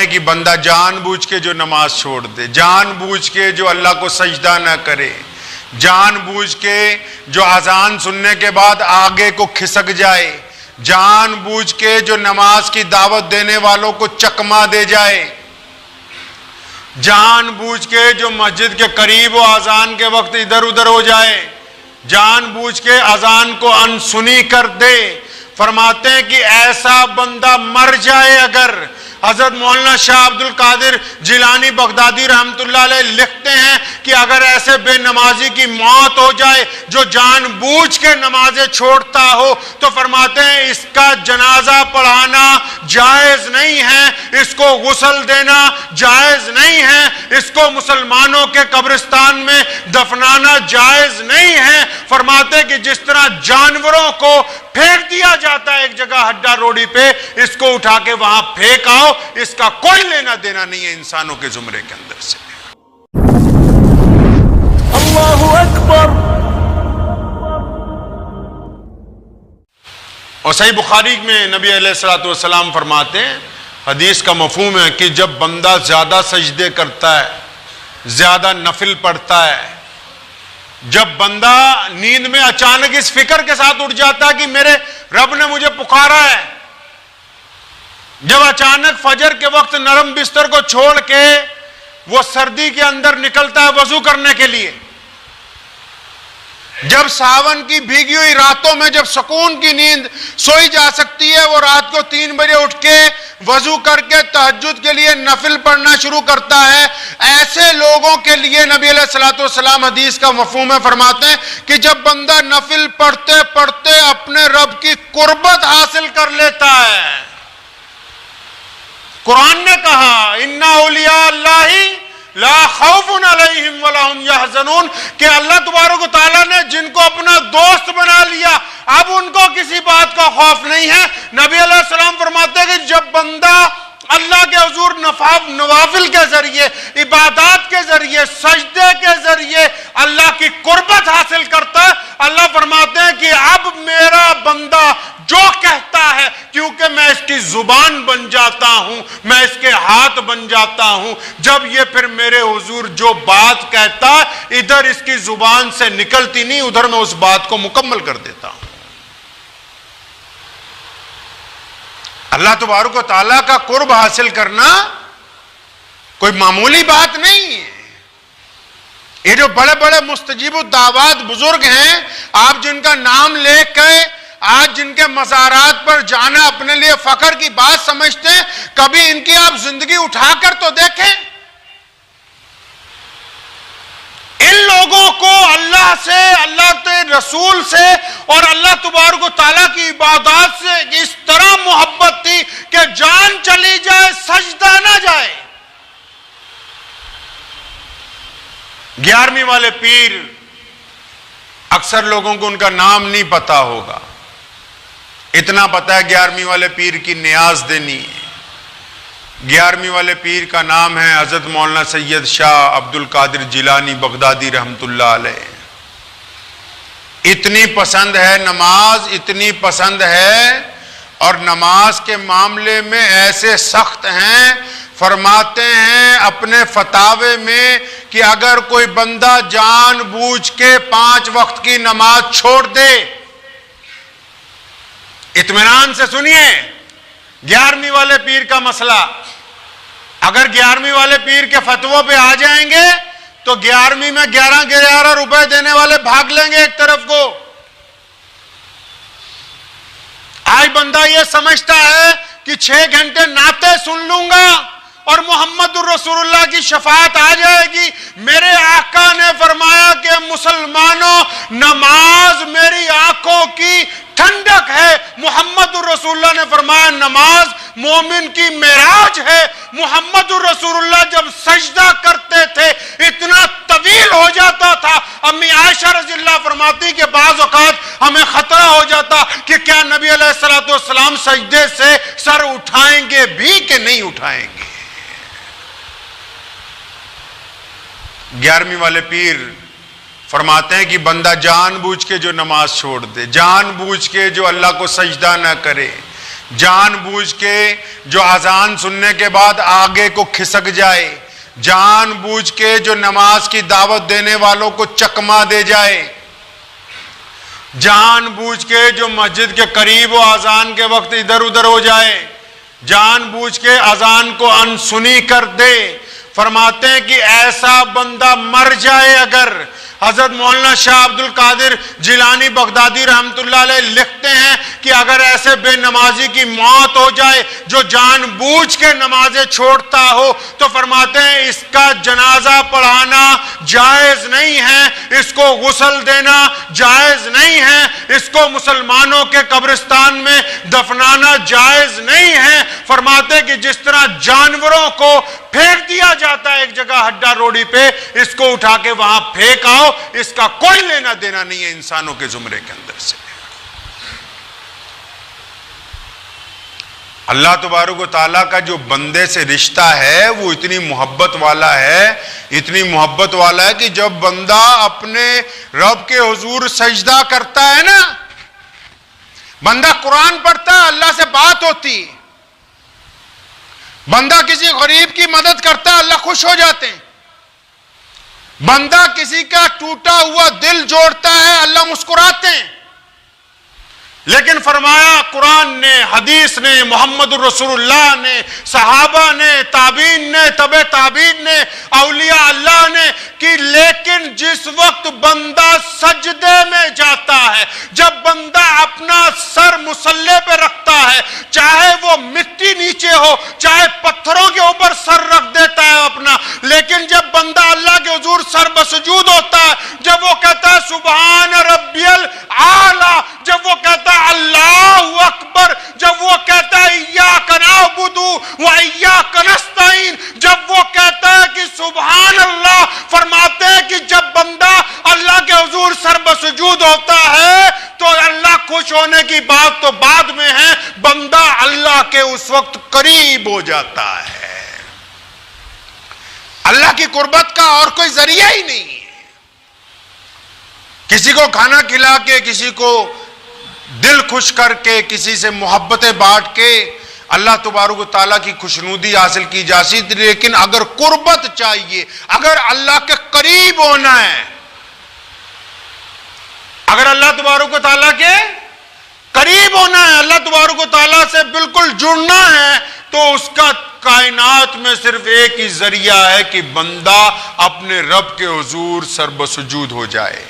ہیں کہ بندہ جان بوجھ کے جو نماز چھوڑ دے، جان بوجھ کے جو اللہ کو سجدہ نہ کرے، جان بوجھ کے جو اذان سننے کے بعد آگے کو کھسک جائے، جان بوجھ کے جو نماز کی دعوت دینے والوں کو چکما دے جائے، جان بوجھ کے جو مسجد کے قریب و اذان کے وقت ادھر ادھر ہو جائے، جان بوجھ کے اذان کو انسنی کر دے، فرماتے ہیں کہ ایسا بندہ مر جائے اگر، حضرت مولانا شاہ عبد القادر جیلانی بغدادی رحمۃ اللہ علیہ لکھتے ہیں کہ اگر ایسے بے نمازی کی موت ہو جائے جو جان بوجھ کے نمازیں چھوڑتا ہو، تو فرماتے ہیں اس کا جنازہ پڑھانا جائز نہیں ہے، اس کو غسل دینا جائز نہیں ہے، اس کو مسلمانوں کے قبرستان میں دفنانا جائز نہیں ہے۔ فرماتے ہیں کہ جس طرح جانوروں کو پھینک دیا جاتا ہے ایک جگہ ہڈا روڑی پہ، اس کو اٹھا کے وہاں پھینک آؤ، اس کا کوئی لینا دینا نہیں ہے انسانوں کے زمرے کے اندر سے۔ اللہ اکبر۔ اور صحیح بخاری میں نبی علیہ الصلوۃ والسلام فرماتے ہیں، حدیث کا مفہوم ہے کہ جب بندہ زیادہ سجدے کرتا ہے، زیادہ نفل پڑھتا ہے، جب بندہ نیند میں اچانک اس فکر کے ساتھ اٹھ جاتا ہے کہ میرے رب نے مجھے پکارا ہے، جب اچانک فجر کے وقت نرم بستر کو چھوڑ کے وہ سردی کے اندر نکلتا ہے وضو کرنے کے لیے، جب ساون کی بھیگی ہوئی راتوں میں جب سکون کی نیند سوئی جا سکتی ہے، وہ رات کو 3 بجے اٹھ کے وضو کر کے تہجد کے لیے نفل پڑھنا شروع کرتا ہے، ایسے لوگوں کے لیے نبی علیہ الصلوۃ والسلام حدیث کا مفہوم ہے فرماتے ہیں کہ جب بندہ نفل پڑھتے پڑھتے اپنے رب کی قربت حاصل کر لیتا ہے، قرآن نے کہا اِنَّ أَوْلِيَاءَ اللَّهِ لا خوف علیہم ولا هم يحزنون، کہ اللہ تبارک و تعالیٰ نے جن کو اپنا دوست بنا لیا اب ان کو کسی بات کا خوف نہیں ہے۔ نبی علیہ السلام فرماتے ہیں کہ جب بندہ اللہ کے حضور نوافل کے ذریعے، عبادات کے ذریعے، سجدے کے ذریعے اللہ کی قربت حاصل کرتا ہے، اللہ فرماتے ہیں کہ اب میرا بندہ جو کہتا ہے، کیونکہ میں اس کی زبان بن جاتا ہوں، میں اس کے ہاتھ بن جاتا ہوں، جب یہ پھر میرے حضور جو بات کہتا ہے ادھر اس کی زبان سے نکلتی نہیں، ادھر میں اس بات کو مکمل کر دیتا ہوں۔ اللہ تبارک و تعالیٰ کا قرب حاصل کرنا کوئی معمولی بات نہیں ہے۔ یہ جو بڑے بڑے مستجیب الدعوات بزرگ ہیں، آپ جن کا نام لے کے آج جن کے مزارات پر جانا اپنے لیے فخر کی بات سمجھتے ہیں، کبھی ان کی آپ زندگی اٹھا کر تو دیکھیں۔ ان لوگوں کو اللہ سے، اللہ کے رسول سے اور اللہ تبارک و تعالیٰ کی عبادات سے اس طرح محبت تھی کہ جان چلی جائے سجدہ نہ جائے۔ 11ویں والے پیر، اکثر لوگوں کو ان کا نام نہیں پتا ہوگا، اتنا پتا ہے 11ویں والے پیر کی نیاز دینی ہے۔ 11ویں والے پیر کا نام ہے حضرت مولانا سید شاہ عبد القادر جیلانی بغدادی رحمۃ اللہ علیہ۔ اتنی پسند ہے نماز، اتنی پسند ہے، اور نماز کے معاملے میں ایسے سخت ہیں، فرماتے ہیں اپنے فتاوے میں کہ اگر کوئی بندہ جان بوجھ کے 5 وقت کی نماز چھوڑ دے، اطمینان سے سنیے 11ویں والے پیر کا مسئلہ، اگر 11ویں والے پیر کے فتووں پہ آ جائیں گے تو 11ویں میں 11 روپے دینے والے بھاگ لیں گے ایک طرف کو۔ آج بندہ یہ سمجھتا ہے کہ 6 گھنٹے نعتیں سن لوں گا اور محمد الرسول اللہ کی شفاعت آ جائے گی۔ میرے آقا نے فرمایا کہ مسلمانوں، نماز میری آنکھوں کی ٹھنڈک ہے۔ محمد الرسول اللہ نے فرمایا نماز مومن کی معراج ہے۔ محمد الرسول اللہ جب سجدہ کرتے تھے اتنا طویل ہو جاتا تھا، امی عائشہ رضی اللہ فرماتی کہ بعض اوقات ہمیں خطرہ ہو جاتا کہ کیا نبی علیہ الصلوۃ والسلام سجدے سے سر اٹھائیں گے بھی کہ نہیں اٹھائیں گے۔ 11ویں والے پیر فرماتے ہیں کہ بندہ جان بوجھ کے جو نماز چھوڑ دے، جان بوجھ کے جو اللہ کو سجدہ نہ کرے، جان بوجھ کے جو اذان سننے کے بعد آگے کو کھسک جائے، جان بوجھ کے جو نماز کی دعوت دینے والوں کو چکما دے جائے، جان بوجھ کے جو مسجد کے قریب و اذان کے وقت ادھر ادھر ہو جائے، جان بوجھ کے اذان کو انسنی کر دے، فرماتے ہیں کہ ایسا بندہ مر جائے اگر۔ حضرت مولانا شاہ عبد القادر جیلانی بغدادی رحمۃ اللہ علیہ لکھتے ہیں کہ اگر ایسے بے نمازی کی موت ہو جائے جو جان بوجھ کے نمازیں چھوڑتا ہو، تو فرماتے ہیں اس کا جنازہ پڑھانا جائز نہیں ہے، اس کو غسل دینا جائز نہیں ہے، اس کو مسلمانوں کے قبرستان میں دفنانا جائز نہیں ہے۔ فرماتے ہیں کہ جس طرح جانوروں کو پھینک دیا جاتا ہے ایک جگہ ہڈا روڑی پہ، اس کو اٹھا کے وہاں پھینک آؤ، اس کا کوئی لینا دینا نہیں ہے انسانوں کے زمرے کے اندر سے۔ اللہ تبارک و تعالیٰ کا جو بندے سے رشتہ ہے وہ اتنی محبت والا ہے، اتنی محبت والا ہے کہ جب بندہ اپنے رب کے حضور سجدہ کرتا ہے نا، بندہ قرآن پڑھتا ہے، اللہ سے بات ہوتی، بندہ کسی غریب کی مدد کرتا ہے، اللہ خوش ہو جاتے ہیں، بندہ کسی کا ٹوٹا ہوا دل جوڑتا ہے، اللہ مسکراتے ہیں۔ لیکن فرمایا قرآن نے، حدیث نے، محمد الرسول اللہ نے، صحابہ نے، تابعین نے، تبع تابعین نے، اولیاء اللہ نے، کہ لیکن جس وقت بندہ سجدے میں جاتا ہے، جب بندہ اپنا سر مصلی پہ رکھتا ہے، چاہے وہ مٹی نیچے ہو، چاہے پتھروں کے اوپر سر رکھ دیتا ہے اپنا، لیکن جب بندہ اللہ کے حضور سر بسجود ہوتا ہے، جب وہ کہتا ہے سبحان ربی الاعلی، جب وہ کہتا ہے اللہ اکبر، جب وہ کہتا ہے ایاک نعبد و ایاک نستعین، جب وہ کہتا ہے کہ سبحان اللہ، فرماتے ہیں کہ جب بندہ اللہ کے حضور سر بسجود ہوتا ہے تو اللہ خوش ہونے کی بات تو بعد میں ہے، بندہ اللہ کے اس وقت قریب ہو جاتا ہے۔ اللہ کی قربت کا اور کوئی ذریعہ ہی نہیں ہے۔ کسی کو کھانا کھلا کے، کسی کو دل خوش کر کے، کسی سے محبتیں بانٹ کے اللہ تبارک و تعالیٰ کی خوشنودی حاصل کی جا سکتی، لیکن اگر قربت چاہیے، اگر اللہ کے قریب ہونا ہے، اگر اللہ تبارک و تعالیٰ کے قریب ہونا ہے، اللہ تبارک و تعالیٰ سے بالکل جڑنا ہے، تو اس کا کائنات میں صرف ایک ہی ذریعہ ہے کہ بندہ اپنے رب کے حضور سر بسجود ہو جائے۔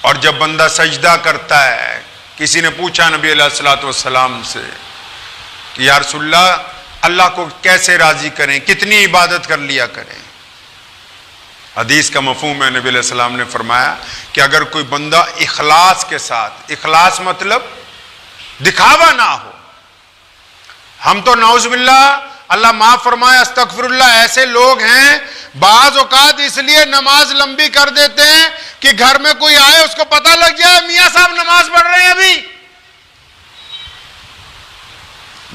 اور جب بندہ سجدہ کرتا ہے، کسی نے پوچھا نبی علیہ الصلوۃ والسلام سے کہ یا رسول اللہ، اللہ کو کیسے راضی کریں، کتنی عبادت کر لیا کریں؟ حدیث کا مفہوم ہے، نبی علیہ السلام نے فرمایا کہ اگر کوئی بندہ اخلاص کے ساتھ، اخلاص مطلب دکھاوا نہ ہو، ہم تو نعوذ باللہ، اللہ معاف فرمائے، استغفر اللہ، ایسے لوگ ہیں بعض اوقات اس لیے نماز لمبی کر دیتے ہیں کہ گھر میں کوئی آئے اس کو پتہ لگ جائے میاں صاحب نماز پڑھ رہے ہیں ابھی۔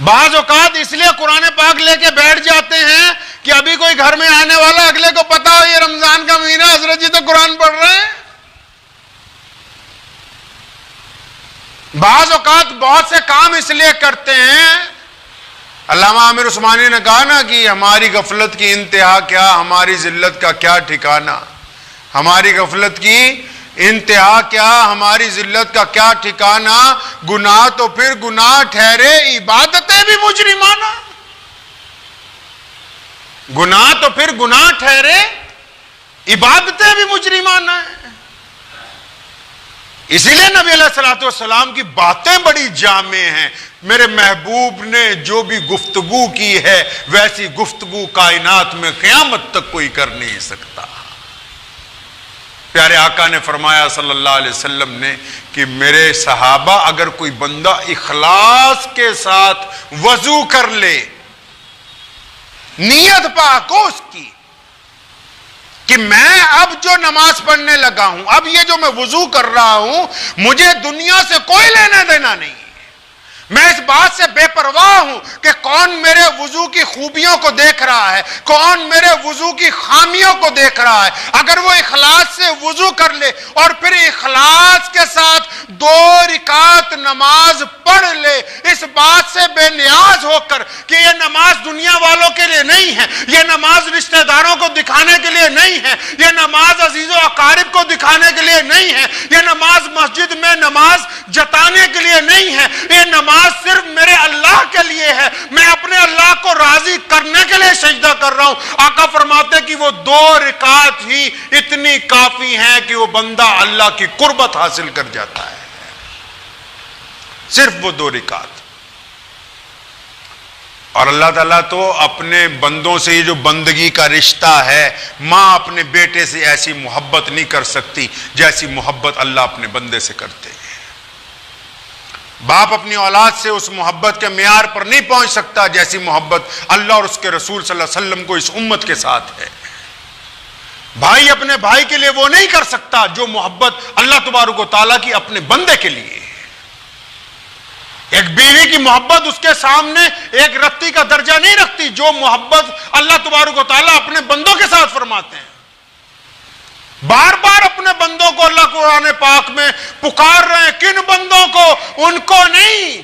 بعض اوقات اس لیے قرآن پاک لے کے بیٹھ جاتے ہیں کہ ابھی کوئی گھر میں آنے والا، اگلے کو پتا ہو یہ رمضان کا مہینہ، حضرت جی تو قرآن پڑھ رہے ہیں۔ بعض اوقات بہت سے کام اس لیے کرتے ہیں، علامہ عامر عثمانی نے کہا نا کہ ہماری غفلت کی انتہا کیا، ہماری ذلت کا کیا ٹھکانہ، ہماری غفلت کی انتہا کیا، ہماری ذلت کا کیا ٹھکانہ، گناہ تو پھر گناہ ٹھہرے، عبادتیں بھی مجرمانہ، گناہ تو پھر گناہ ٹھہرے، عبادتیں بھی مجرمانہ ہیں۔ اسی لیے نبی علیہ الصلوۃ والسلام کی باتیں بڑی جامع ہیں۔ میرے محبوب نے جو بھی گفتگو کی ہے ویسی گفتگو کائنات میں قیامت تک کوئی کر نہیں سکتا۔ پیارے آقا نے فرمایا صلی اللہ علیہ وسلم نے کہ میرے صحابہ اگر کوئی بندہ اخلاص کے ساتھ وضو کر لے، نیت پاک ہو اس کی کہ میں اب جو نماز پڑھنے لگا ہوں، اب یہ جو میں وضو کر رہا ہوں، مجھے دنیا سے کوئی لینا دینا نہیں، میں اس بات سے بے پرواہ ہوں کہ کون میرے وضو کی خوبیوں کو دیکھ رہا ہے، کون میرے وضو کی خامیوں کو دیکھ رہا ہے۔ اگر وہ اخلاص سے وضو کر لے اور پھر اخلاص کے ساتھ 2 رکعت نماز پڑھ لے، اس بات سے بے نیاز ہو کر کہ یہ نماز دنیا والوں کے لیے نہیں ہے، یہ نماز رشتہ داروں کو دکھانے کے لیے نہیں ہے، یہ نماز عزیز و اقارب کو دکھانے کے لیے نہیں ہے، یہ نماز مسجد میں نماز جتانے کے لیے نہیں ہے، یہ نماز صرف میرے اللہ کے لیے ہے، میں اپنے اللہ کو راضی کرنے کے لیے سجدہ کر رہا ہوں۔ آقا فرماتے کہ وہ 2 رکعت ہی اتنی کافی ہیں کہ وہ بندہ اللہ کی قربت حاصل کر جاتا ہے، صرف وہ 2 رکعت۔ اور اللہ تعالیٰ تو اپنے بندوں سے یہ جو بندگی کا رشتہ ہے، ماں اپنے بیٹے سے ایسی محبت نہیں کر سکتی جیسی محبت اللہ اپنے بندے سے کرتے ہیں۔ باپ اپنی اولاد سے اس محبت کے معیار پر نہیں پہنچ سکتا جیسی محبت اللہ اور اس کے رسول صلی اللہ علیہ وسلم کو اس امت کے ساتھ ہے۔ بھائی اپنے بھائی کے لیے وہ نہیں کر سکتا جو محبت اللہ تبارک و تعالیٰ کی اپنے بندے کے لیے۔ ایک بیوی کی محبت اس کے سامنے ایک رتی کا درجہ نہیں رکھتی جو محبت اللہ تبارک و تعالیٰ اپنے بندوں کے ساتھ فرماتے ہیں۔ بار بار اپنے بندوں کو اللہ قرآن پاک میں پکار رہے ہیں، کن بندوں کو؟ ان کو نہیں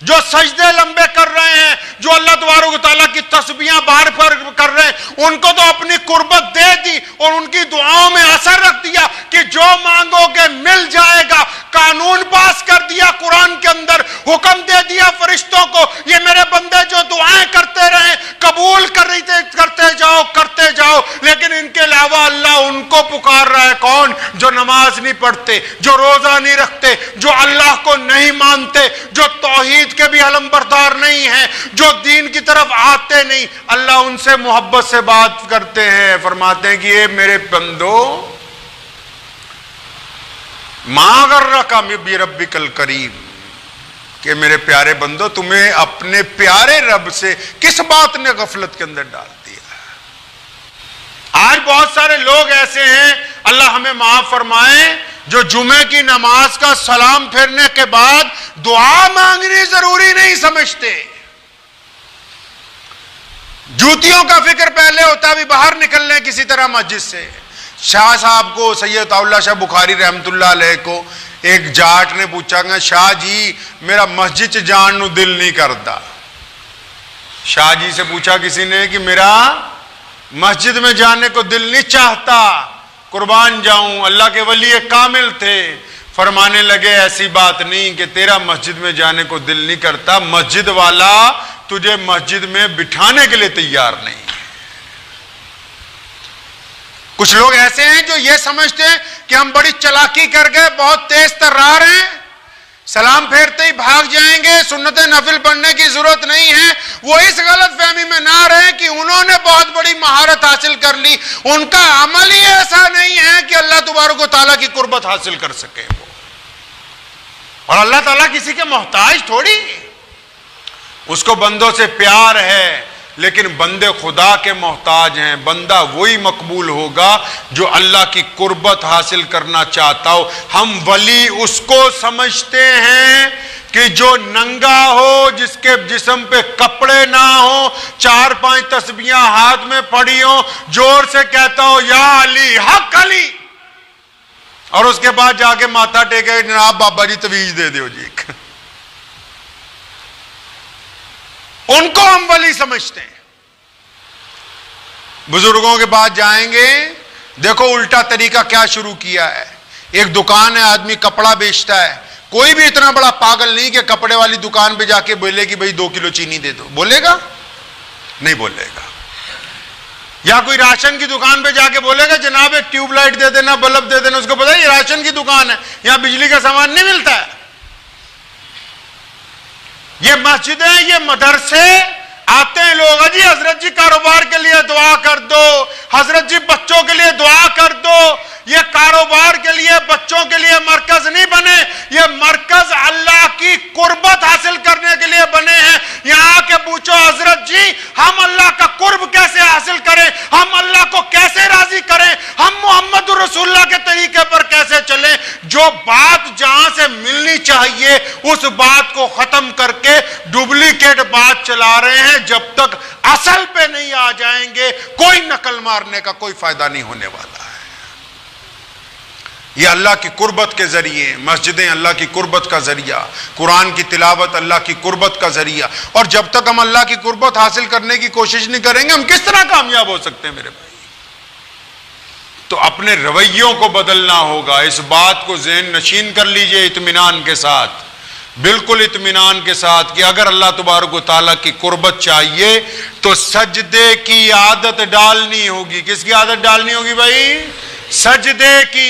جو سجدے لمبے کر رہے ہیں، جو اللہ تبارک و تعالیٰ کی تسبیحاں بار بار کر رہے ہیں، ان کو تو اپنی قربت دے دی اور ان کی دعاؤں میں اثر رکھ دیا کہ جو مانگو گے مل جائے گا۔ قانون پاس کر دیا قرآن کے اندر، حکم دے دیا فرشتوں کو، یہ میرے بندے جو دعائیں کرتے رہیں قبول کرتے جاؤ، لیکن ان کے علاوہ اللہ ان کو پکار رہا ہے۔ کون؟ جو نماز نہیں پڑھتے، جو روزہ نہیں رکھتے، جو اللہ کو نہیں مانتے، جو توحید کے بھی علم بردار نہیں ہیں، جو دین کی طرف آتے نہیں، اللہ ان سے محبت سے بات کرتے ہیں، فرماتے ہیں کہ یہ میرے بندو، ما غرک بربک الکریم، کہ میرے پیارے بندو تمہیں اپنے پیارے رب سے کس بات نے غفلت کے اندر ڈال دیا۔ آج بہت سارے لوگ ایسے ہیں، اللہ ہمیں معاف فرمائے، جو جمعے کی نماز کا سلام پھیرنے کے بعد دعا مانگنی ضروری نہیں سمجھتے۔ جوتیوں کا فکر پہلے ہوتا بھی باہر نکل لیں کسی طرح مسجد سے۔ شاہ صاحب کو، سید اللہ شاہ بخاری رحمت اللہ علیہ کو ایک جاٹ نے پوچھا کہ شاہ جی میرا مسجد جان نو دل نہیں کرتا۔ شاہ جی سے پوچھا کسی نے کہ میرا مسجد میں جانے کو دل نہیں چاہتا، قربان جاؤں۔ اللہ کے ولی کامل تھے، فرمانے لگے ایسی بات نہیں کہ تیرا مسجد میں جانے کو دل نہیں کرتا، مسجد والا تجھے مسجد میں بٹھانے کے لیے تیار نہیں۔ کچھ لوگ ایسے ہیں جو یہ سمجھتے ہیں کہ ہم بڑی چلاکی کر گئے، بہت تیز ترار ہیں، سلام پھیرتے ہی بھاگ جائیں گے، سنت نفل پڑھنے کی ضرورت نہیں ہے۔ وہ اس غلط فہمی میں نہ رہے کہ انہوں نے بہت بڑی مہارت حاصل کر لی، ان کا عمل ہی ایسا نہیں ہے کہ اللہ تبارک و تعالیٰ کی قربت حاصل کر سکے وہ۔ اور اللہ تعالیٰ کسی کے محتاج تھوڑی، اس کو بندوں سے پیار ہے، لیکن بندے خدا کے محتاج ہیں۔ بندہ وہی مقبول ہوگا جو اللہ کی قربت حاصل کرنا چاہتا ہو۔ ہم ولی اس کو سمجھتے ہیں کہ جو ننگا ہو، جس کے جسم پہ کپڑے نہ ہو، 4-5 تسبیحاں ہاتھ میں پڑی ہو، زور سے کہتا ہو یا علی حق علی، اور اس کے بعد جا کے ماتھا ٹیکے جناب بابا جی تویز دے دیو جی۔ ان کو ہم ولی سمجھتے ہیں۔ بزرگوں کے پاس جائیں گے، دیکھو الٹا طریقہ کیا شروع کیا ہے۔ ایک دکان ہے، آدمی کپڑا بیچتا ہے، کوئی بھی اتنا بڑا پاگل نہیں کہ کپڑے والی دکان پہ جا کے بولے کہ بھئی 2 کلو چینی دے دو، بولے گا؟ نہیں بولے گا۔ یا کوئی راشن کی دکان پہ جا کے بولے گا جناب ایک ٹیوب لائٹ دے دینا، بلب دے دینا، اس کو پتا ہے یہ راشن کی دکان ہے، یہاں بجلی کا سامان نہیں ملتا ہے۔ یہ مسجدیں، یہ مدرسے، آتے ہیں لوگ، جی حضرت جی کاروبار کے لیے دعا کر دو، حضرت جی بچوں کے لیے دعا کر دو۔ یہ کاروبار کے لیے، بچوں کے لیے مرکز نہیں بنے، یہ مرکز اللہ کی قربت حاصل کرنے کے لیے بنے ہیں۔ یہاں کے پوچھو حضرت جی ہم اللہ کا قرب کیسے حاصل کریں، ہم اللہ کو کیسے راضی کریں، ہم محمد رسول اللہ کے طریقے پر کیسے چلیں۔ جو بات جہاں سے ملنی کرنی چاہیے اس بات کو ختم کر کے ڈپلیکیٹ بات چلا رہے ہیں. جب تک اصل پہ نہیں آ جائیں گے کوئی نقل مارنے کا کوئی فائدہ نہیں ہونے والا ہے. یہ اللہ کی قربت کے ذریعے، مسجدیں اللہ کی قربت کا ذریعہ، قرآن کی تلاوت اللہ کی قربت کا ذریعہ. اور جب تک ہم اللہ کی قربت حاصل کرنے کی کوشش نہیں کریں گے ہم کس طرح کامیاب ہو سکتے ہیں میرے بھائی؟ تو اپنے رویوں کو بدلنا ہوگا. اس بات کو ذہن نشین کر لیجئے اطمینان کے ساتھ، بالکل اطمینان کے ساتھ، کہ اگر اللہ تبارک و تعالیٰ کی قربت چاہیے تو سجدے کی عادت ڈالنی ہوگی. کس کی عادت ڈالنی ہوگی بھائی؟ سجدے کی.